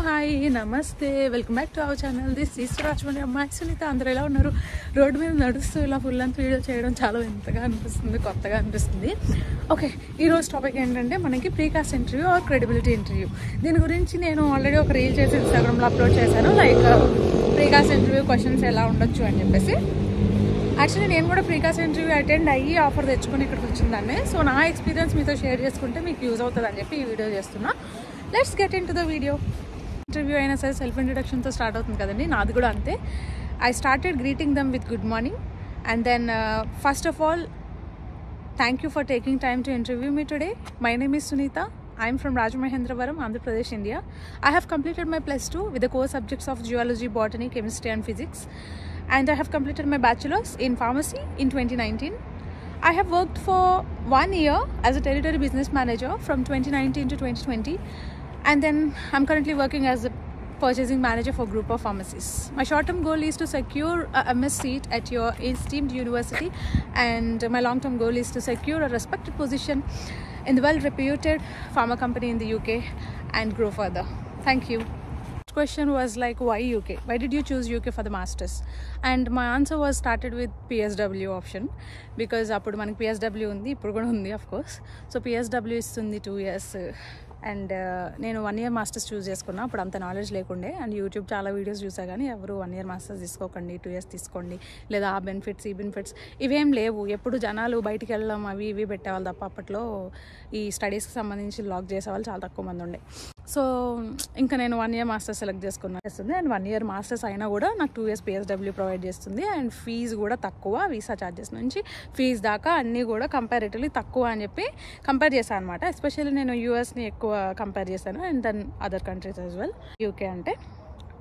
Hi నమస్తే welcome back to our channel. This is Rajahmundry అమ్మాయి సునీత. అందరూ ఎలా ఉన్నారు? రోడ్డు మీద నడుస్తూ ఇలా ఫుల్ అండ్ వీడియో చేయడం చాలా ఎంతగా అనిపిస్తుంది, కొత్తగా అనిపిస్తుంది. ఓకే, ఈరోజు టాపిక్ ఏంటంటే మనకి precast interview or credibility interview. దీని గురించి నేను ఆల్రెడీ ఒక రీల్ చేసి ఇన్స్టాగ్రామ్లో అప్లోడ్ చేశాను, లైక్ ప్రీకాస్ట్ ఇంటర్వ్యూ క్వశ్చన్స్ ఎలా ఉండొచ్చు అని చెప్పేసి. యాక్చువల్లీ నేను కూడా ప్రీకాస్ట్ ఇంటర్వ్యూ అటెండ్ అయ్యి ఆఫర్ తెచ్చుకొని ఇక్కడికి వచ్చిందాన్ని. సో నా ఎక్స్పీరియన్స్ మీతో షేర్ చేసుకుంటే మీకు యూజ్ అవుతుంది అని చెప్పి ఈ వీడియో చేస్తున్నా. Let's get in to the video. Interview అయినా సరే సెల్ఫ్ ఇంట్రడక్షన్తో స్టార్ట్ అవుతుంది కదండి, నాది కూడా అంతే. I started greeting them with good morning and then first of all thank you for taking time to interview me today. My name is Sunitha. I am from Rajamahendravaram, Andhra Pradesh, India. I have completed my +2 with the core subjects of geology, botany, chemistry and physics. And I have completed my bachelor's in pharmacy in 2019. I have worked for 1 year as a territory business manager from 2019 to 2020. And then I'm currently working as a purchasing manager for a group of pharmacies. My short-term goal is to secure a MS seat at your esteemed university, and my long-term goal is to secure a respected position in the well-reputed pharma company in the UK and grow further. Thank you. Question was like, why UK? Why did you choose UK for the masters? And my answer was started with PSW option, because appudu manaki PSW undi, ippudu kuda undi of course. So PSW istundi 2 years. And నేను 1 year masters చూస్ చేసుకున్నా. అప్పుడు అంత knowledge లేకుండే, and YouTube చాలా videos చూసా కానీ ఎవరు 1 year masters తీసుకోకండి, 2 years తీసుకోండి, లేదా ఆ బెనిఫిట్స్ ఈ బెనిఫిట్స్ ఇవేం లేవు. ఎప్పుడు జనాలు బయటికి వెళ్ళడం అవి ఇవి పెట్టేవాళ్ళు తప్ప అప్పట్లో ఈ స్టడీస్కి సంబంధించి లాగ్ చేసేవాళ్ళు చాలా తక్కువ మంది ఉండే. సో ఇంకా నేను 1 year మాస్టర్స్ సెలెక్ట్ చేసుకున్నా చేస్తుంది. అండ్ 1 year మాస్టర్స్ అయినా కూడా నాకు 2 years PSW ప్రొవైడ్ చేస్తుంది. అండ్ ఫీజు కూడా తక్కువ, వీసా ఛార్జెస్ నుంచి ఫీజు దాకా అన్నీ కూడా కంపారిటివ్లీ తక్కువ అని చెప్పి కంపేర్ చేశాను అనమాట. ఎస్పెషల్లీ నేను యూఎస్ని ఎక్కువ కంపేర్ చేశాను and then other countries as well. UK అంటే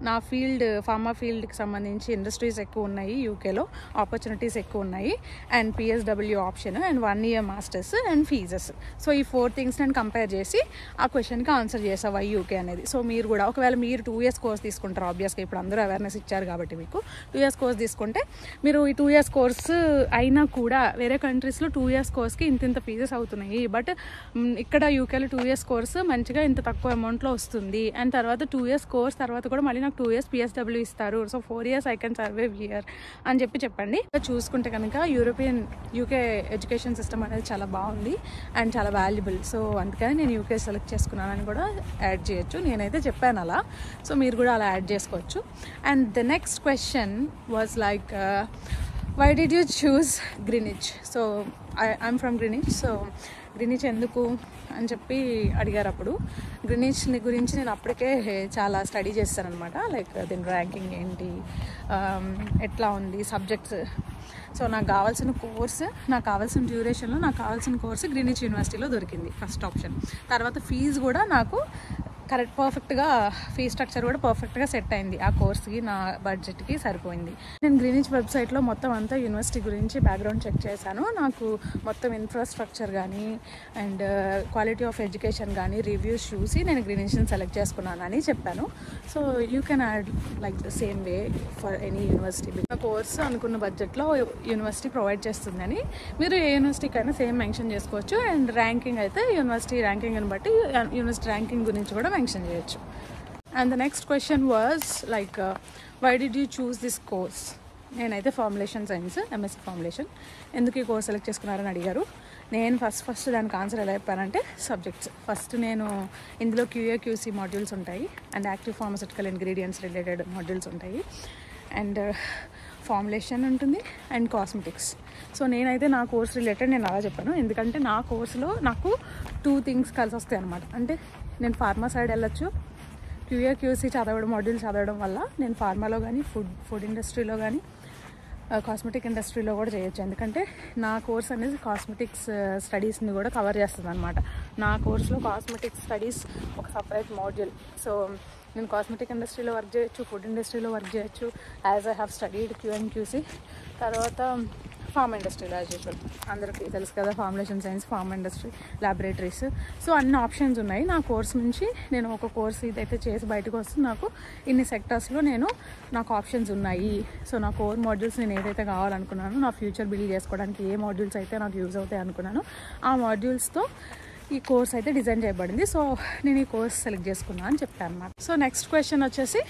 నా ఫీల్డ్ ఫార్మా ఫీల్డ్కి సంబంధించి ఇండస్ట్రీస్ ఎక్కువ ఉన్నాయి యూకేలో, ఆపర్చునిటీస్ ఎక్కువ ఉన్నాయి, and PSW option and 1 year masters and fees. So ఈ 4 things నేను కంపేర్ చేసి ఆ క్వశ్చన్కి ఆన్సర్ చేసా వై యూకే అనేది. సో మీరు కూడా ఒకవేళ మీరు 2 years కోర్స్ తీసుకుంటారు, ఆబ్వియస్గా ఇప్పుడు అందరూ అవేర్నెస్ ఇచ్చారు కాబట్టి మీకు 2 years కోర్స్ తీసుకుంటే మీరు ఈ 2 years కోర్స్ అయినా కూడా వేరే కంట్రీస్లో 2 years కోర్స్కి ఇంత ఫీజెస్ అవుతున్నాయి. బట్ ఇక్కడ యూకేలో 2 years కోర్స్ మంచిగా ఇంత తక్కువ అమౌంట్లో వస్తుంది. అండ్ తర్వాత 2 years కోర్స్ తర్వాత కూడా మళ్ళీ నాకు 2 years PSW ఇస్తారు. So 4 years I can survive here అని చెప్పండి. చూసుకుంటే కనుక యూకే ఎడ్యుకేషన్ సిస్టమ్ అనేది చాలా బాగుంది అండ్ చాలా వాల్యుబుల్. సో అందుకని నేను యూకే సెలెక్ట్ చేసుకున్నానని కూడా యాడ్ చేయొచ్చు. నేనైతే చెప్పాను అలా, సో మీరు కూడా అలా యాడ్ చేసుకోవచ్చు. And the next question was like, why did you choose Greenwich? So I'm from Greenwich. So Greenwich ఎందుకు అని చెప్పి అడిగారు. అప్పుడు గ్రీనిచ్ గురించి నేను అప్పటికే చాలా స్టడీ చేస్తాను అనమాట, లైక్ దీని ర్యాంకింగ్ ఏంటి, ఎట్లా ఉంది సబ్జెక్ట్స్. సో నాకు కావాల్సిన కోర్సు, నాకు కావాల్సిన డ్యూరేషన్లో నాకు కావాల్సిన కోర్సు గ్రీనిచ్ యూనివర్సిటీలో దొరికింది ఫస్ట్ ఆప్షన్. తర్వాత ఫీజు కూడా నాకు పర్ఫెక్ట్గా ఫీ స్ట్రక్చర్ కూడా పర్ఫెక్ట్గా సెట్ అయింది. ఆ కోర్స్కి నా బడ్జెట్కి సరిపోయింది. నేను గ్రీనిచ్ వెబ్సైట్లో మొత్తం అంతా యూనివర్సిటీ గురించి బ్యాక్గ్రౌండ్ చెక్ చేశాను. నాకు మొత్తం ఇన్ఫ్రాస్ట్రక్చర్ కానీ అండ్ క్వాలిటీ ఆఫ్ ఎడ్యుకేషన్ కానీ రివ్యూస్ చూసి నేను గ్రీనిచ్ని సెలెక్ట్ చేసుకున్నానని చెప్పాను. So you can add like the same way for any university. నా కోర్సు అనుకున్న బడ్జెట్లో యూనివర్సిటీ ప్రొవైడ్ చేస్తుందని మీరు ఏ యూనివర్సిటీకైనా సేమ్ మెన్షన్ చేసుకోవచ్చు. అండ్ ర్యాంకింగ్ అయితే యూనివర్సిటీ ర్యాంకింగ్ని బట్టి యూనివర్సిటీ ర్యాంకింగ్ గురించి కూడా మెన్షన్ చేయొచ్చు. And the next question was like, why did you choose this course? నేనైతే ఫార్ములేషన్ సైన్స్, MSc ఫార్ములేషన్. ఎందుకు ఈ కోర్స్ సెలెక్ట్ చేసుకున్నారని అడిగారు. నేను ఫస్ట్ దానికి ఆన్సర్ ఎలా చెప్పానంటే, సబ్జెక్ట్స్. ఫస్ట్ నేను ఇందులో QA/QC మాడ్యూల్స్ ఉంటాయి and active pharmaceutical ingredients related modules ఉంటాయి అండ్ ఫార్ములేషన్ ఉంటుంది అండ్ కాస్మెటిక్స్. సో నేనైతే నా కోర్స్ రిలేటెడ్ నేను అలా చెప్పాను, ఎందుకంటే నా కోర్సులో నాకు 2 things కలిసి వస్తాయి అనమాట. అంటే నేను ఫార్మా సైడ్ వెళ్ళొచ్చు, QA/QC చదవడం మాడ్యూల్ చదవడం వల్ల నేను ఫార్మాలో కానీ ఫుడ్ ఇండస్ట్రీలో కానీ కాస్మెటిక్ ఇండస్ట్రీలో కూడా చేయొచ్చు. ఎందుకంటే నా కోర్స్ అనేది కాస్మెటిక్స్ స్టడీస్ని కూడా కవర్ చేస్తుంది అనమాట. నా కోర్సులో కాస్మెటిక్స్ స్టడీస్ ఒక సపరేట్ మాడ్యూల్. సో నేను కాస్మెటిక్ ఇండస్ట్రీలో వర్క్ చేయొచ్చు, ఫుడ్ ఇండస్ట్రీలో వర్క్ చేయొచ్చు, as I have studied QA/QC. తర్వాత ఫార్మ్ ఇండస్ట్రీలో యాజ్ యూజువల్ అందరికీ తెలుసు కదా, formulation science, pharm industry, laboratories. So అన్ని ఆప్షన్స్ ఉన్నాయి. నా కోర్స్ నుంచి నేను ఒక కోర్స్ ఇదైతే చేసి బయటకు వస్తే నాకు ఇన్ని సెక్టర్స్లో నాకు ఆప్షన్స్ ఉన్నాయి. సో నా కోర్ మాడ్యూల్స్ నేను ఏదైతే కావాలనుకున్నానో, నా ఫ్యూచర్ బిల్డ్ చేసుకోవడానికి ఏ మాడ్యూల్స్ అయితే నాకు యూజ్ అవుతాయి అనుకున్నానో ఆ మాడ్యూల్స్తో ఈ కోర్స్ అయితే డిజైన్ చేయబడింది. సో నేను ఈ కోర్స్ సెలెక్ట్ చేసుకున్నాను అని చెప్పాను అన్నమాట. సో నెక్స్ట్ క్వశ్చన్ వచ్చేసి,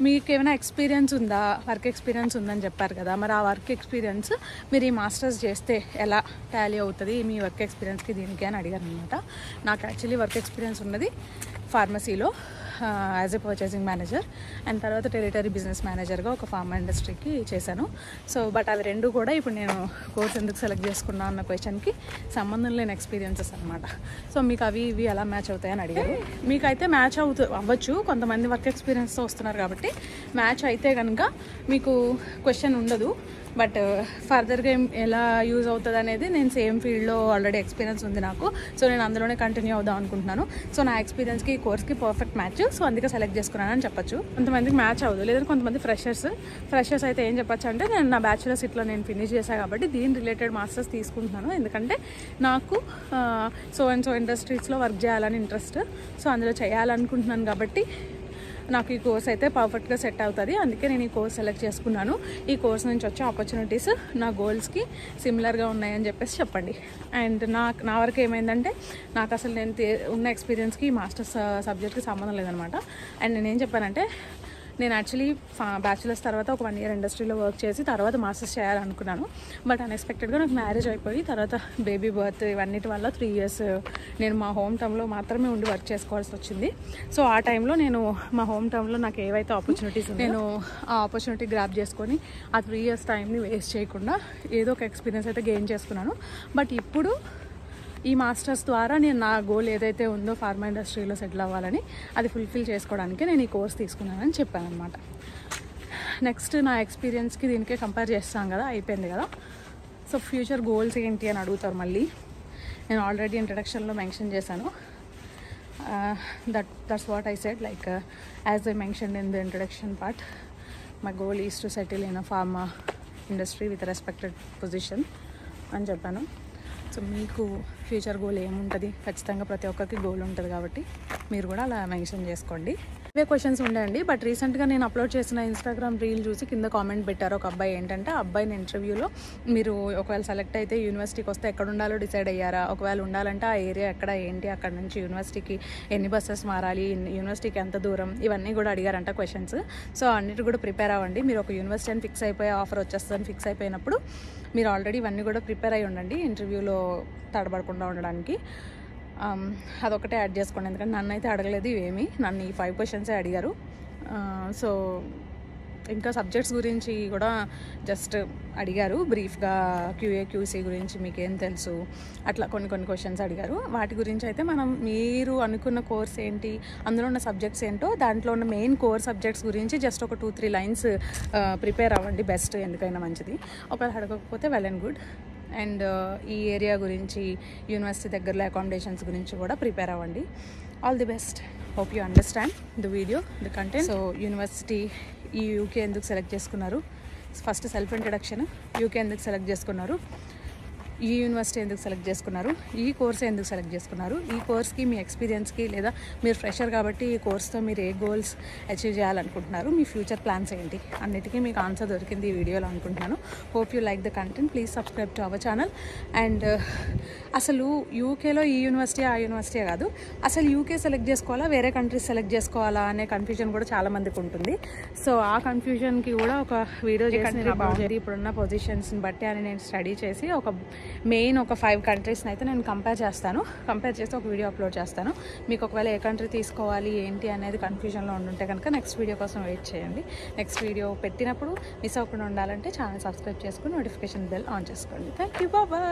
మీకు ఏమైనా ఎక్స్పీరియన్స్ ఉందా, వర్క్ ఎక్స్పీరియన్స్ ఉందని చెప్పారు కదా, మరి ఆ వర్క్ ఎక్స్పీరియన్స్ మీరు ఈ మాస్టర్స్ చేస్తే ఎలా టాలీ అవుతుంది మీ వర్క్ ఎక్స్పీరియన్స్కి దీనికి అని అడిగారు అనమాట. నాకు యాక్చువల్లీ వర్క్ ఎక్స్పీరియన్స్ ఉన్నది ఫార్మసీలో as a purchasing manager, and తర్వాత టెరిటరీ బిజినెస్ మేనేజర్గా ఒక ఫార్మా ఇండస్ట్రీకి చేశాను. సో బట్ అవి రెండు కూడా ఇప్పుడు నేను కోర్స్ ఎందుకు సెలెక్ట్ చేసుకున్నా అన్న క్వశ్చన్కి సంబంధం లేని ఎక్స్పీరియన్సెస్ అనమాట. సో మీకు అవి ఇవి ఎలా మ్యాచ్ అవుతాయని అడిగారు. మీకైతే మ్యాచ్ అవ్వచ్చు, కొంతమంది వర్క్ ఎక్స్పీరియన్స్తో వస్తున్నారు కాబట్టి మ్యాచ్ అయితే కనుక మీకు క్వశ్చన్ ఉండదు. బట్ ఫర్దర్గా ఎలా యూజ్ అవుతుంది అనేది, నేను సేమ్ ఫీల్డ్లో ఆల్రెడీ ఎక్స్పీరియన్స్ ఉంది నాకు, సో నేను అందులోనే కంటిన్యూ అవుదాం అనుకుంటున్నాను. సో నా ఎక్స్పీరియన్స్కి ఈ కోర్స్కి పర్ఫెక్ట్ మ్యాచ్, సో అందుకే సెలెక్ట్ చేసుకున్నాను అని చెప్పొచ్చు. కొంతమందికి మ్యాచ్ అవ్వదు, లేదంటే కొంతమంది ఫ్రెషర్స్ అయితే ఏం చెప్పచ్చు అంటే, నేను నా బ్యాచులర్స్ ఇట్లా నేను ఫినిష్ చేశాను కాబట్టి దీని రిలేటెడ్ మాస్టర్స్ తీసుకుంటున్నాను, ఎందుకంటే నాకు సో అండ్ సో ఇండస్ట్రీస్లో వర్క్ చేయాలని ఇంట్రెస్ట్, సో అందులో చేయాలనుకుంటున్నాను కాబట్టి నాకు ఈ కోర్స్ అయితే పర్ఫెక్ట్గా సెట్ అవుతుంది. అందుకే నేను ఈ కోర్స్ సెలెక్ట్ చేసుకున్నాను. ఈ కోర్స్ నుంచి వచ్చే ఆపర్చునిటీస్ నా గోల్స్కి సిమిలర్గా ఉన్నాయని చెప్పేసి చెప్పండి. అండ్ నా వరకు ఏమైందంటే, నాకు అసలు నేను ఉన్న ఎక్స్పీరియన్స్కి మాస్టర్స్ సబ్జెక్ట్కి సంబంధం లేదనమాట. అండ్ నేనేం చెప్పానంటే, నేను యాక్చువల్లీ బ్యాచులర్స్ తర్వాత ఒక 1 year ఇండస్ట్రీలో వర్క్ చేసి తర్వాత మాస్టర్స్ చేయాలనుకున్నాను. బట్ అన్ఎక్స్పెక్టెడ్గా నాకు మ్యారేజ్ అయిపోయి తర్వాత బేబీ బర్త్ ఇవన్నిటి వల్ల 3 years నేను మా హోమ్ టౌన్లో మాత్రమే ఉండి వర్క్ చేసుకోవాల్సి వచ్చింది. సో ఆ టైంలో నేను మా హోమ్ టౌన్లో నాకు ఏవైతే ఆపర్చునిటీస్ నేను ఆ ఆపర్చునిటీ గ్రాప్ చేసుకొని ఆ 3 years టైంని వేస్ట్ చేయకుండా ఏదో ఒక ఎక్స్పీరియన్స్ అయితే గెయిన్ చేసుకున్నాను. బట్ ఇప్పుడు ఈ మాస్టర్స్ ద్వారా నేను నా గోల్ ఏదైతే ఉందో ఫార్మా ఇండస్ట్రీలో సెటిల్ అవ్వాలని, అది ఫుల్ఫిల్ చేసుకోవడానికి నేను ఈ కోర్స్ తీసుకున్నానని చెప్పాను అనమాట. నెక్స్ట్ నా ఎక్స్పీరియన్స్కి దీనికే కంపేర్ చేస్తాం కదా, అయిపోయింది కదా. సో ఫ్యూచర్ గోల్స్ ఏంటి అని అడుగుతారు మళ్ళీ. నేను ఆల్రెడీ ఇంట్రడక్షన్లో మెన్షన్ చేశాను. That's what I said, like as I mention in the introduction part, my goal is to settle in a pharma industry with respected position అని చెప్పాను. సో మీకు ఫ్యూచర్ గోల్ ఏముంటుంది, ఖచ్చితంగా ప్రతి ఒక్కరికి గోల్ ఉంటుంది కాబట్టి మీరు కూడా అలా మెన్షన్ చేసుకోండి. ఇవే క్వశ్చన్స్ ఉండండి. బట్ రీసెంట్గా నేను అప్లోడ్ చేసిన ఇన్స్టాగ్రామ్ రీల్ చూసి కింద కామెంట్ పెట్టారు ఒక అబ్బాయి. ఏంటంటే, ఆ అబ్బాయిని ఇంటర్వ్యూలో మీరు ఒకవేళ సెలెక్ట్ అయితే యూనివర్సిటీకి వస్తే ఎక్కడ ఉండాలో డిసైడ్ అయ్యారా, ఒకవేళ ఉండాలంటే ఆ ఏరియా ఎక్కడ ఏంటి, అక్కడ నుంచి యూనివర్సిటీకి ఎన్ని బస్సెస్ మారాలి, యూనివర్సిటీకి ఎంత దూరం, ఇవన్నీ కూడా అడిగారంట క్వశ్చన్స్. సో అన్నిటి కూడా ప్రిపేర్ అవ్వండి. మీరు ఒక యూనివర్సిటీ అని ఫిక్స్ అయిపోయి ఆఫర్ వచ్చేస్తుందని ఫిక్స్ అయిపోయినప్పుడు మీరు ఆల్రెడీ ఇవన్నీ కూడా ప్రిపేర్ అయ్యి ఉండండి, ఇంటర్వ్యూలో తడబడకుండా ఉండడానికి. అదొకటే యాడ్ చేసుకోండి, ఎందుకంటే నన్ను అయితే అడగలేదు ఇవేమి, నన్ను ఈ 5 questions అడిగారు. సో ఇంకా సబ్జెక్ట్స్ గురించి కూడా జస్ట్ అడిగారు బ్రీఫ్గా, QA/QC గురించి మీకేం తెలుసు, అట్లా కొన్ని క్వశ్చన్స్ అడిగారు. వాటి గురించి అయితే మనం మీరు అనుకున్న కోర్స్ ఏంటి, అందులో ఉన్న సబ్జెక్ట్స్ ఏంటో, దాంట్లో ఉన్న మెయిన్ కోర్ సబ్జెక్ట్స్ గురించి జస్ట్ ఒక 2-3 lines ప్రిపేర్ అవ్వండి, బెస్ట్, ఎందుకైనా మంచిది. ఒకవేళ అడగకపోతే వెల్ అండ్ గుడ్. అండ్ ఈ ఏరియా గురించి, యూనివర్సిటీ దగ్గరలో అకామిడేషన్స్ గురించి కూడా ప్రిపేర్ అవ్వండి. All the best. Hope you understand the video, the content. So university ఈ UK ఎందుకు సెలెక్ట్ చేసుకున్నారు, ఫస్ట్ సెల్ఫ్ ఇంట్రడక్షన్, UK ఎందుకు సెలెక్ట్ చేసుకున్నారు, ఈ యూనివర్సిటీ ఎందుకు సెలెక్ట్ చేసుకున్నారు, ఈ కోర్స్ ఎందుకు సెలెక్ట్ చేసుకున్నారు, ఈ కోర్స్కి మీ ఎక్స్పీరియన్స్కి, లేదా మీరు ఫ్రెషర్ కాబట్టి ఈ కోర్స్తో మీరు ఏ గోల్స్ అచీవ్ చేయాలనుకుంటున్నారు, మీ ఫ్యూచర్ ప్లాన్స్ ఏంటి, అన్నిటికీ మీకు ఆన్సర్ దొరికింది ఈ వీడియోలో అనుకుంటున్నాను. Hope you like the content. Please subscribe to our channel. And అసలు UKలో ఈ యూనివర్సిటీ ఆ యూనివర్సిటీ కాదు, అసలు UK సెలెక్ట్ చేసుకోవాలా వేరే కంట్రీస్ సెలెక్ట్ చేసుకోవాలా అనే కన్ఫ్యూజన్ కూడా చాలా మందికి ఉంటుంది. సో ఆ కన్ఫ్యూజన్కి కూడా ఒక వీడియో చేసి ఇప్పుడున్న పొజిషన్స్ని బట్టి అని నేను స్టడీ చేసి ఒక మెయిన్ ఒక 5 countries అయితే నేను కంపేర్ చేసి ఒక వీడియో అప్లోడ్ చేస్తాను. మీకు ఒకవేళ ఏ కంట్రీ తీసుకోవాలి ఏంటి అనేది కన్ఫ్యూజన్లో ఉండుంటే కనుక నెక్స్ట్ వీడియో కోసం వెయిట్ చేయండి. నెక్స్ట్ వీడియో పెట్టినప్పుడు మిస్ అవ్వకుండా ఉండాలంటే ఛానల్ సబ్స్క్రైబ్ చేసుకుని నోటిఫికేషన్ బెల్ ఆన్ చేసుకోండి. Thank you, bye.